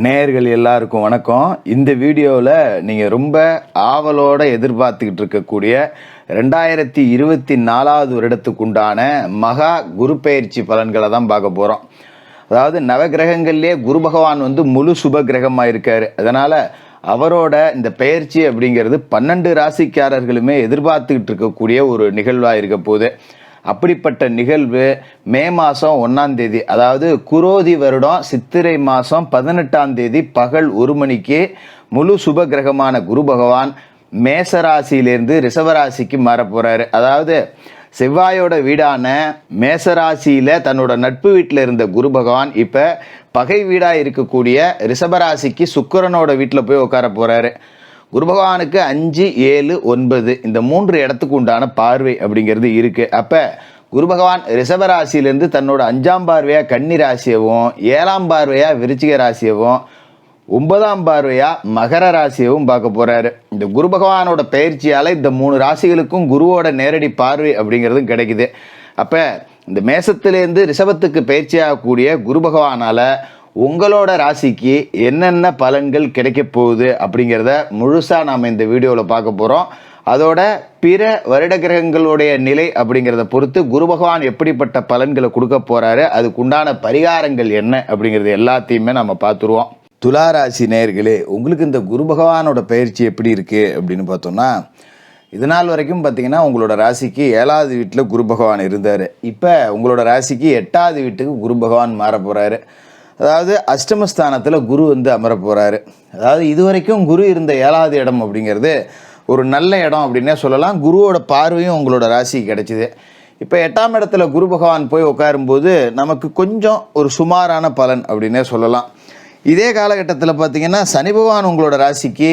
நேயர்கள் எல்லாருக்கும் வணக்கம். இந்த வீடியோவில் நீங்கள் ரொம்ப ஆவலோடு எதிர்பார்த்துக்கிட்டு இருக்கக்கூடிய 2024 வருடத்துக்குண்டான மகா குரு பெயர்ச்சி பலன்களை தான் பார்க்க போகிறோம். அதாவது நவகிரகங்கள்லேயே குரு பகவான் முழு சுப கிரகமாக இருக்கார். அதனால் அவரோட இந்த பெயர்ச்சி அப்படிங்கிறது 12 ராசிக்காரர்களுமே எதிர்பார்த்துக்கிட்டு இருக்கக்கூடிய ஒரு நிகழ்வாக இருக்க போகுது. அப்படிப்பட்ட நிகழ்வு மே மாதம் 1ஆம் தேதி, அதாவது குரோதி வருடம் சித்திரை மாதம் 18ஆம் தேதி பகல் 1 மணிக்கு முழு சுப கிரகமான குரு பகவான் மேசராசியிலேருந்து ரிஷபராசிக்கு மாற போகிறாரு. அதாவது செவ்வாயோட வீடான மேசராசியில் தன்னோட நட்பு வீட்டில் இருந்த குரு பகவான் இப்போ பகை வீடாக இருக்கக்கூடிய ரிஷபராசிக்கு சுக்கிரனோட வீட்டில் போய் உட்கார போகிறாரு. குரு பகவானுக்கு 5, 7, 9 இந்த 3 இடத்துக்கு உண்டான பார்வை அப்படிங்கிறது இருக்குது. அப்போ குரு பகவான் ரிஷபராசியிலேருந்து தன்னோட 5ஆம் பார்வையாக கன்னி ராசியவும், 7ஆம் பார்வையாக விருச்சிக ராசியவும், 9ஆம் பார்வையாக மகர ராசியவும் பார்க்க போகிறாரு. இந்த குரு பகவானோட பயிற்சியால் இந்த 3 ராசிகளுக்கும் குருவோட நேரடி பார்வை அப்படிங்கிறதும் கிடைக்குது. அப்போ இந்த மேசத்திலேருந்து ரிஷபத்துக்கு பயிற்சியாகக்கூடிய குரு பகவானால் உங்களோட ராசிக்கு என்னென்ன பலன்கள் கிடைக்க போகுது அப்படிங்கிறத முழுசாக நாம் இந்த வீடியோவில் பார்க்க போகிறோம். அதோட பிற வருட கிரகங்களுடைய நிலை அப்படிங்கிறத பொறுத்து குரு பகவான் எப்படிப்பட்ட பலன்களை கொடுக்க போகிறாரு, அதுக்குண்டான பரிகாரங்கள் என்ன அப்படிங்கிறது எல்லாத்தையுமே நம்ம பார்த்துருவோம். துளாராசி நேயர்களே, உங்களுக்கு இந்த குரு பகவானோட பயிற்சி எப்படி இருக்குது அப்படின்னு பார்த்தோம்னா, இது நாள் வரைக்கும் பார்த்தீங்கன்னா உங்களோட ராசிக்கு 7வது வீட்டில் குரு பகவான் இருந்தார். இப்போ உங்களோட ராசிக்கு 8வது வீட்டுக்கு குரு பகவான் மாற போகிறாரு. அதாவது அஷ்டமஸ்தானத்தில் குரு அமர போகிறாரு. அதாவது இது வரைக்கும் குரு இருந்த 7வது இடம் அப்படிங்கிறது ஒரு நல்ல இடம் அப்படின்னே சொல்லலாம். குருவோட பார்வையும் உங்களோட ராசிக்கு கிடைச்சிது. இப்போ 8ஆம் இடத்துல குரு பகவான் போய் உட்காரும்போது நமக்கு கொஞ்சம் ஒரு சுமாரான பலன் அப்படின்னே சொல்லலாம். இதே காலகட்டத்தில் பார்த்தீங்கன்னா சனி பகவான் உங்களோட ராசிக்கு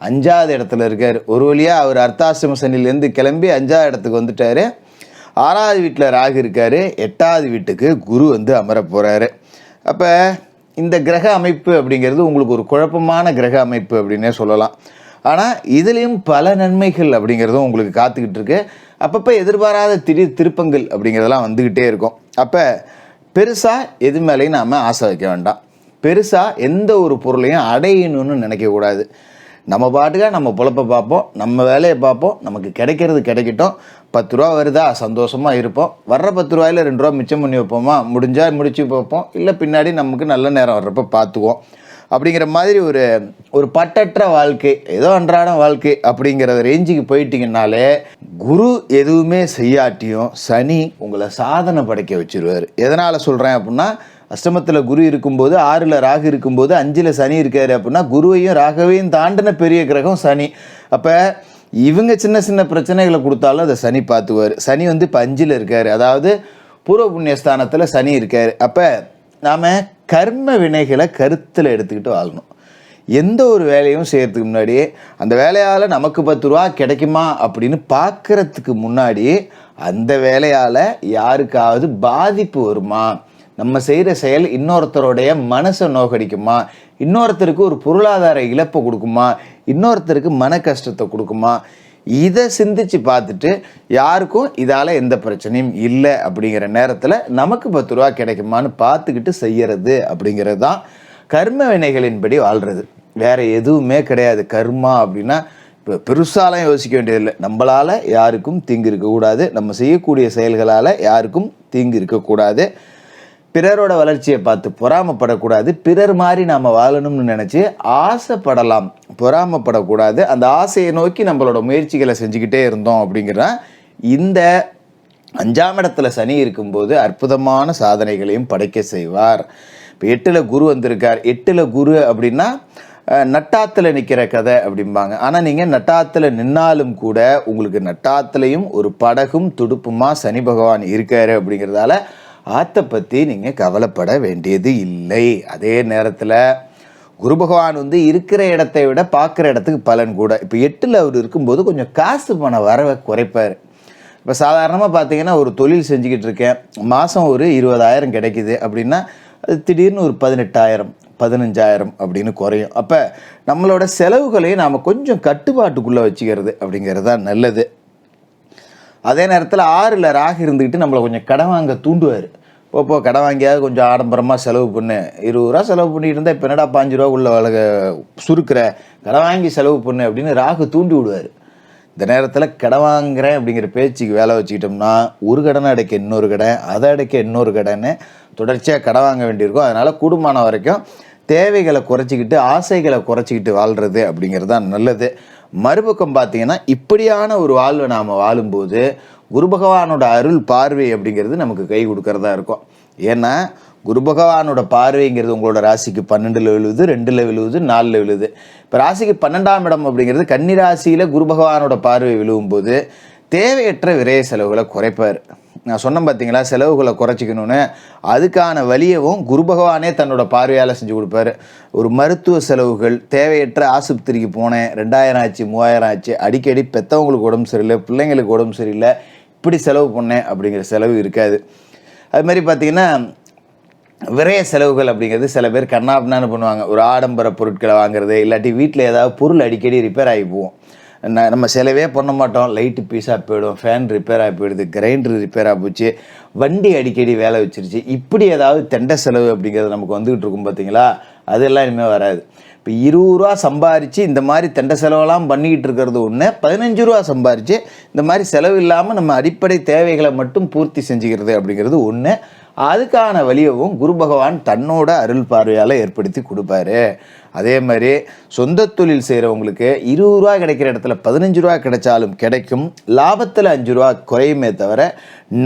5வது இடத்துல இருக்கார். ஒரு வழியாக அவர் அர்த்தாசிரம சனிலேருந்து கிளம்பி 5வது இடத்துக்கு வந்துட்டார். 6வது வீட்டில் ராகு இருக்கார். 8வது வீட்டுக்கு குரு அமர போகிறாரு. அப்போ இந்த கிரக அமைப்பு அப்படிங்கிறது உங்களுக்கு ஒரு குழப்பமான கிரக அமைப்பு அப்படின்னே சொல்லலாம். ஆனால் இதுலேயும் பல நன்மைகள் அப்படிங்கிறதும் உங்களுக்கு காத்துக்கிட்டு இருக்கு. அப்பப்போ எதிர்பாராத திடீர் திருப்பங்கள் அப்படிங்கிறதெல்லாம் வந்துக்கிட்டே இருக்கும். அப்போ பெருசாக எது மேலேயும் நாம் ஆசை வைக்க வேண்டாம். பெருசாக எந்த ஒரு பொருளையும் அடையணும்னு நினைக்கக்கூடாது. நம்ம பாட்டுக்காக நம்ம பொழப்பை பார்ப்போம், நம்ம வேலையை பார்ப்போம், நமக்கு கிடைக்கிறது கிடைக்கட்டும். 10 ரூபா வருதா சந்தோஷமாக இருப்போம். வர்ற 10 ரூபாயில் 2 ரூபா மிச்சம் பண்ணி வைப்போமா, முடிஞ்சால் முடிச்சு வைப்போம், இல்லை பின்னாடி நமக்கு நல்ல நேரம் வர்றப்போ பார்த்துக்குவோம் அப்படிங்கிற மாதிரி ஒரு பட்டற்ற வாழ்க்கை, ஏதோ அன்றாட வாழ்க்கை அப்படிங்கிற ரேஞ்சுக்கு போயிட்டீங்கன்னாலே குரு எதுவுமே செய்யாட்டியும் சனி உங்களை சாதனை படைக்க வச்சுருவார். எதனால் சொல்கிறேன் அப்படின்னா, அஷ்டமத்தில் குரு இருக்கும்போது, 6ல் ராகு இருக்கும்போது, 5ல் சனி இருக்காரு அப்படின்னா குருவையும் ராகவையும் தாண்டின பெரிய கிரகம் சனி. அப்போ இவங்க சின்ன சின்ன பிரச்சனைகளை கொடுத்தாலும் அதை சனி பார்த்துக்குவார். சனி இப்போ 5ல் இருக்கார். அதாவது பூர்வ புண்ணியஸ்தானத்தில் சனி இருக்கார். அப்போ நாம் கர்ம வினைகளை கருத்தில் எடுத்துக்கிட்டு வாழணும். எந்த ஒரு வேலையும் செய்கிறதுக்கு முன்னாடியே அந்த வேலையால் நமக்கு 10 ரூபா கிடைக்குமா அப்படின்னு பார்க்குறதுக்கு முன்னாடி அந்த வேலையால் யாருக்காவது பாதிப்பு வருமா, நம்ம செய்கிற செயல் இன்னொருத்தருடைய மனசை நோக்கடிக்குமா, இன்னொருத்தருக்கு ஒரு பொருளாதார இழப்பை கொடுக்குமா, இன்னொருத்தருக்கு மன கஷ்டத்தை கொடுக்குமா, இதை சிந்திச்சு பார்த்துட்டு யாருக்கும் இதால் எந்த பிரச்சனையும் இல்லை அப்படிங்கிற நேரத்தில் நமக்கு 10 ரூபா கிடைக்குமான்னு பார்த்துக்கிட்டு செய்கிறது அப்படிங்கிறது தான் கர்ம வினைகளின்படி வாழ்கிறது. வேறு எதுவுமே கிடையாது. கர்மா அப்படின்னா இப்போ பெருசாலாம் யோசிக்க வேண்டியதில்லை. நம்மளால் யாருக்கும் தீங்கு இருக்கக்கூடாது, நம்ம செய்யக்கூடிய செயல்களால் யாருக்கும் தீங்கு இருக்கக்கூடாது, பிறரோட வளர்ச்சியை பார்த்து பொறாமப்படக்கூடாது, பிறர் மாதிரி நாம் வாழணும்னு நினச்சி ஆசைப்படலாம், பொறாமப்படக்கூடாது. அந்த ஆசையை நோக்கி நம்மளோட முயற்சிகளை செஞ்சுக்கிட்டே இருந்தோம் அப்படிங்கிற இந்த 5ஆம் இடத்துல சனி இருக்கும்போது அற்புதமான சாதனைகளையும் படைக்க செய்வார். இப்போ 8ல் குரு வந்திருக்கார். 8ல் குரு அப்படின்னா நட்டாத்தில் நிற்கிற கதை அப்படிம்பாங்க. ஆனால் நீங்கள் நட்டாத்தில் நின்னாலும் கூட உங்களுக்கு நட்டாத்துலையும் ஒரு படகும் துடுப்புமா சனி பகவான் இருக்காரு அப்படிங்கிறதால ஆற்றை பற்றி நீங்கள் கவலைப்பட வேண்டியது இல்லை. அதே நேரத்தில் குரு பகவான் இருக்கிற இடத்தை விட பார்க்குற இடத்துக்கு பலன் கூட. இப்போ 8ல் அவர் இருக்கும்போது கொஞ்சம் காசு பண வரவை குறைப்பார். இப்போ சாதாரணமாக பார்த்தீங்கன்னா ஒரு தொழில் செஞ்சுக்கிட்டு இருக்கேன், மாதம் ஒரு 20,000 கிடைக்குது அப்படின்னா அது திடீர்னு ஒரு 18,000, 15,000 அப்படின்னு குறையும். அப்போ நம்மளோட செலவுகளையும் நாம் கொஞ்சம் கட்டுப்பாட்டுக்குள்ளே வச்சுக்கிறது அப்படிங்கிறது தான் நல்லது. அதே நேரத்தில் 6ல் ராகு இருந்துக்கிட்டு நம்மளை கொஞ்சம் கடன் வாங்க தூண்டுவார். போ கடன் வாங்கியாவது கொஞ்சம் ஆடம்பரமாக செலவு பண்ணு. 20 ரூபா செலவு பண்ணிட்டு இருந்தால் இப்போ என்னடா 5 ரூபா உள்ள சுருக்கிற, கடன் வாங்கி செலவு பண்ணு அப்படின்னு ராகு தூண்டி விடுவார். இந்த நேரத்தில் கடன் வாங்குறேன் அப்படிங்கிற பேச்சுக்கு வேலை வச்சுக்கிட்டோம்னா ஒரு கடனை அடைக்க இன்னொரு கடன், அதை அடைக்க இன்னொரு கடன்னு தொடர்ச்சியாக கடன் வாங்க வேண்டியிருக்கும். அதனால் கூடுமான வரைக்கும் தேவைகளை குறைச்சிக்கிட்டு ஆசைகளை குறைச்சிக்கிட்டு வாழ்கிறது அப்படிங்கிறது தான் நல்லது. மறுபக்கம் பார்த்தீங்கன்னா இப்படியான ஒரு வாழ்வை நாம் வாழும்போது குரு பகவானோட அருள் பார்வை அப்படிங்கிறது நமக்கு கை கொடுக்கறதா இருக்கும். ஏன்னா குரு பகவானோட பார்வைங்கிறது உங்களோட ராசிக்கு 12ல் விழுவுது, 2ல் விழுவுது, 4ல் விழுவுது. இப்போ ராசிக்கு 12ஆம் இடம் அப்படிங்கிறது கன்னி ராசியில் குரு பகவானோட பார்வை விழுவும்போது தேவையற்ற விரைய செலவுகளை குறைப்பார். நான் சொன்னேன் பார்த்தீங்களா, செலவுகளை குறைச்சிக்கணும்னு. அதுக்கான வழியவும் குரு பகவானே தன்னோட பார்வையால் செஞ்சு கொடுப்பாரு. ஒரு மருத்துவ செலவுகள், தேவையற்ற ஆஸ்பத்திரிக்கு போனேன், 2000 ஆச்சு, 3000 ஆச்சு, அடிக்கடி பெற்றவங்களுக்கு உடம்பு சரியில்லை, பிள்ளைங்களுக்கு உடம்பு சரியில்லை, இப்படி செலவு பண்ணேன் அப்படிங்கிற செலவு இருக்காது. அது மாதிரி பார்த்தீங்கன்னா விரைய செலவுகள் அப்படிங்கிறது சில பேர் கண்ணாபின்னான்னு பண்ணுவாங்க. ஒரு ஆடம்பர பொருட்களை வாங்குறது, இல்லாட்டி வீட்டில் ஏதாவது பொருள் அடிக்கடி ரிப்பேர் ஆகி போவோம். நம்ம செலவே பண்ண மாட்டோம், லைட்டு பீஸாக போயிடும், ஃபேன் ரிப்பேர் ஆகி போயிடுது, கிரைண்டர் ரிப்பேர் ஆகி போச்சு, வண்டி அடிக்கடி வேலை வச்சிருச்சு, இப்படி ஏதாவது தெண்டை செலவு அப்படிங்கிறது நமக்கு வந்துக்கிட்டு இருக்கும் பார்த்தீங்களா, அதெல்லாம் இனிமேல் வராது. இப்போ 20 ரூபா சம்பாரித்து இந்த மாதிரி தெண்டை செலவெல்லாம் பண்ணிக்கிட்டு இருக்கிறது ஒன்று, 15 ரூபா சம்பாரித்து இந்த மாதிரி செலவு இல்லாமல் நம்ம அடிப்படை தேவைகளை மட்டும் பூர்த்தி செஞ்சுக்கிறது அப்படிங்கிறது ஒன்று. அதுக்கான வழியவும் குரு பகவான் தன்னோட அருள் பார்வையால் ஏற்படுத்தி கொடுப்பாரு. அதே மாதிரி சொந்த தொழில் செய்கிறவங்களுக்கு 20 ரூபா கிடைக்கிற இடத்துல 15 ரூபா கிடைச்சாலும் கிடைக்கும், லாபத்தில் 5 ரூபா குறையுமே தவிர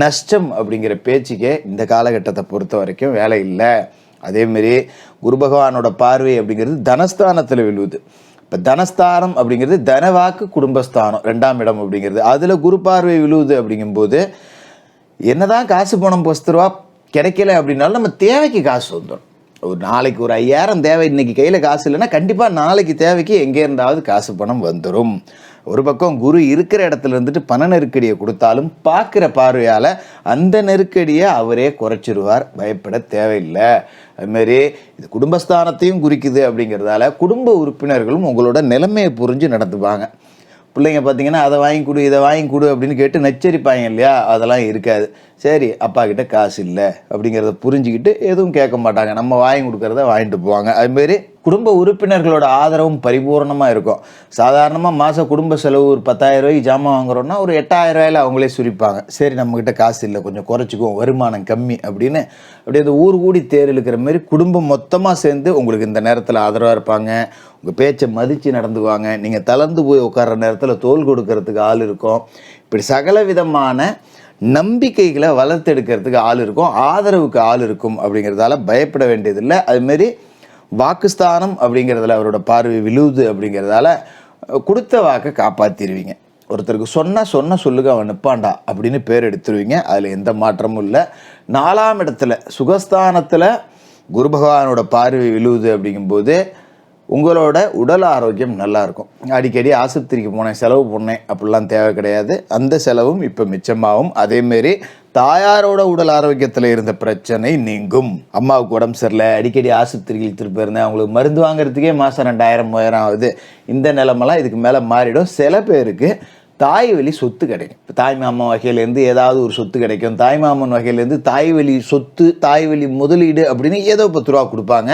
நஷ்டம் அப்படிங்கிற பேச்சுக்கே இந்த காலகட்டத்தை பொறுத்த வரைக்கும் வேலை இல்லை. அதேமாரி குரு பகவானோட பார்வை அப்படிங்கிறது தனஸ்தானத்தில் விழுவுது. இப்போ தனஸ்தானம் அப்படிங்கிறது தனவாக்கு குடும்பஸ்தானம் 2ஆம் இடம் அப்படிங்கிறது, அதில் குரு பார்வை விழுவுது. அப்படிங்கும்போது என்னதான் காசு பணம் 10 ரூபா கிடைக்கல அப்படின்னாலும் நம்ம தேவைக்கு காசு வந்துடும். ஒரு நாளைக்கு ஒரு 5000 தேவை, இன்னைக்கு கையில் காசு இல்லைன்னா கண்டிப்பாக நாளைக்கு தேவைக்கு எங்கே இருந்தாவது காசு பணம் வந்துடும். ஒரு பக்கம் குரு இருக்கிற இடத்துல இருந்துட்டு பண நெருக்கடியை கொடுத்தாலும் பார்க்குற பார்வையால் அந்த நெருக்கடியை அவரே குறைச்சிருவார், பயப்பட தேவையில்லை. அதுமாரி இது குடும்பஸ்தானத்தையும் குறிக்குது அப்படிங்கிறதால குடும்ப உறுப்பினர்களும் உங்களோட நிலைமையை புரிஞ்சு நடந்துப்பாங்க. பிள்ளைங்க பார்த்தீங்கன்னா அதை வாங்கி கொடு, இதை வாங்கி கொடு அப்படின்னு கேட்டு நச்சரிப்பாங்க இல்லையா, அதெல்லாம் இருக்காது. சரி அப்பா கிட்ட காசு இல்லை அப்படிங்கிறத புரிஞ்சுக்கிட்டு எதுவும் கேட்க மாட்டாங்க, நம்ம வாங்கி கொடுக்கறத வாங்கிட்டு போவாங்க. அதுமாரி குடும்ப உறுப்பினர்களோட ஆதரவும் பரிபூர்ணமாக இருக்கும். சாதாரணமாக மாத குடும்ப செலவு ஒரு 10,000 ரூபாய்க்கு ஜாமான் வாங்குறோன்னா ஒரு 8,000 ரூபாயில் அவங்களே சுரிப்பாங்க. சரி நம்மக்கிட்ட காசு இல்லை, கொஞ்சம் குறைச்சிக்குவோம், வருமானம் கம்மி அப்படின்னு அப்படியே அந்த ஊர் கூடி தேர் இழுக்கிற மாதிரி குடும்பம் மொத்தமாக சேர்ந்து உங்களுக்கு இந்த நேரத்தில் ஆதரவாக இருப்பாங்க. உங்கள் பேச்சை மதித்து நடந்துக்குவாங்க. நீங்கள் தளர்ந்து போய் உட்கார்ற நேரத்தில் தோல் கொடுக்கறதுக்கு ஆள் இருக்கும். இப்படி சகல விதமான நம்பிக்கைகளை வளர்த்தெடுக்கிறதுக்கு ஆள் இருக்கும், ஆதரவுக்கு ஆள் இருக்கும். அப்படிங்கிறதால பயப்பட வேண்டியதில்லை. அதுமாரி வாக்குஸ்தானம் அப்படிங்கிறதுல அவரோட பார்வை விழுவுது அப்படிங்கிறதால கொடுத்த வாக்கை காப்பாற்றிடுவீங்க. ஒருத்தருக்கு சொன்ன சொல்லுங்க அவன் நிற்பாண்டா அப்படின்னு பேர் எடுத்துருவீங்க. அதில் எந்த மாற்றமும் இல்லை. 4ஆம் இடத்துல சுகஸ்தானத்தில் குரு பகவானோட பார்வை விழுவுது அப்படிங்கும்போது உங்களோட உடல் ஆரோக்கியம் நல்லாயிருக்கும். அடிக்கடி ஆஸ்பத்திரிக்கு போனேன், செலவு பண்ணேன் அப்படிலாம் தேவை கிடையாது. அந்த செலவும் இப்போ மிச்சமாகும். அதேமாரி தாயாரோட உடல் ஆரோக்கியத்தில் இருந்த பிரச்சனை நீங்கும். அம்மாவுக்கு உடம்பு சரியில்லை, அடிக்கடி ஆஸ்பத்திரிக்கு இழுத்துட்டு போயிருந்தேன், அவங்களுக்கு மருந்து வாங்குறதுக்கே மாதம் 2000 3000 ஆகுது. இந்த நிலமெல்லாம் இதுக்கு மேலே மாறிடும். சில பேருக்கு தாய் வழி சொத்து கிடைக்கும். இப்போ தாய் மாமன் வகையிலேருந்து ஏதாவது ஒரு சொத்து கிடைக்கும். தாய் மாமன் வகையிலேருந்து தாய் வழி சொத்து, தாய் வழி முதலீடு அப்படின்னு ஏதோ 10 ரூபா கொடுப்பாங்க.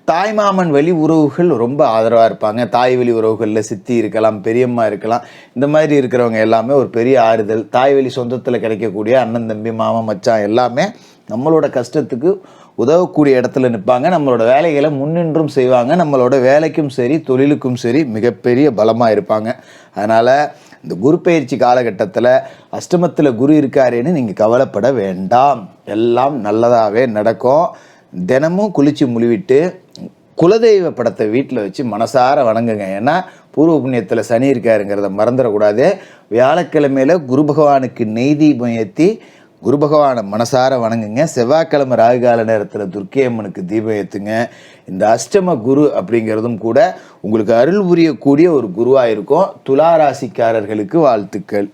தாய்மாமன் வழி உறவுகள் ரொம்ப ஆதரவாக இருப்பாங்க. தாய் வழி உறவுகளில் சித்தி இருக்கலாம், பெரியம்மா இருக்கலாம். இந்த மாதிரி இருக்கிறவங்க எல்லாமே ஒரு பெரிய ஆறுதல். தாய் வழி சொந்தத்தில் கிடைக்கக்கூடிய அண்ணன் தம்பி மாமன் மச்சான் எல்லாமே நம்மளோட கஷ்டத்துக்கு உதவக்கூடிய இடத்துல நிற்பாங்க. நம்மளோட வேலைகளை முன்னின்றும் செய்வாங்க. நம்மளோட வேலைக்கும் சரி தொழிலுக்கும் சரி மிகப்பெரிய பலமாக இருப்பாங்க. அதனால் இந்த குரு பயிற்சி காலகட்டத்தில் அஷ்டமத்தில் குரு இருக்காருன்னு நீங்கள் கவலைப்பட வேண்டாம். எல்லாம் நல்லதாகவே நடக்கும். தினமும் குளித்து முழுவிட்டு குலதெய்வ படத்தை வீட்டில் வச்சு மனசார வணங்குங்க. ஏன்னா பூர்வ புண்ணியத்தில் சனி இருக்காருங்கிறத மறந்துடக்கூடாது. வியாழக்கிழமையில் குரு பகவானுக்கு நெய் தீபம் ஏற்றி குரு பகவானை மனசார வணங்குங்க. செவ்வாய்க்கிழமை ராகுகால நேரத்தில் துர்க்கை அம்மனுக்கு தீபம் ஏற்றுங்க. இந்த அஷ்டம குரு அப்படிங்கிறதும் கூட உங்களுக்கு அருள் புரியக்கூடிய ஒரு குருவாக இருக்கும். துலா ராசிக்காரர்களுக்கு வாழ்த்துக்கள்.